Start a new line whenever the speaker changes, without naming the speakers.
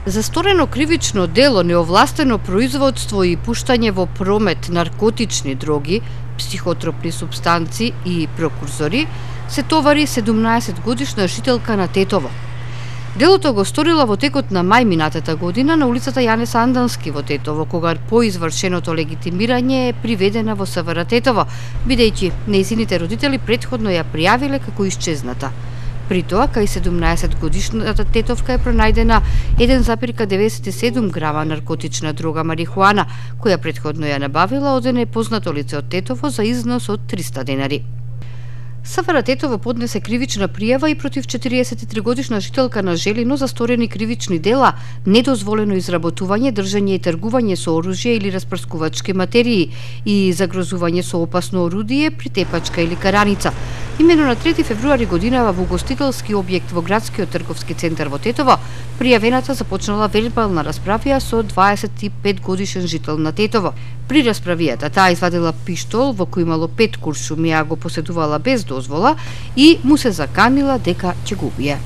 За сторено кривично дело, неовластено производство и пуштање во промет наркотични дроги, психотропни супстанци и прекурзори, се товари 17-годишна жителка на Тетово. Делото го сторила во текот на мај минатата година на улицата Јане Сандански во Тетово, кога по извршеното легитимирање е приведена во СВР Тетово, бидејќи нејзините родители претходно ја пријавиле како исчезната. При тоа, кај 17-годишната тетовка е пронајдена 1,97 грама наркотична дрога марихуана, која претходно ја набавила од непознато лице од Тетово за износ од 300 денари. СВР Тетово поднесе кривична пријава и против 43-годишна жителка на Желино за сторени кривични дела, недозволено изработување, држање и тргување со оружје или распрскувачки материи и загрозување со опасно орудие, притепачка или караница. Имено на 3 февруари годинава во угостителски објект во градскиот трговски центар во Тетово, пријавената започнала вербална расправија со 25 годишен жител на Тетово. При расправијата таа извадила пиштол во кој имало 5 куршуми, а го поседувала без дозвола и му се заканила дека ќе го убие.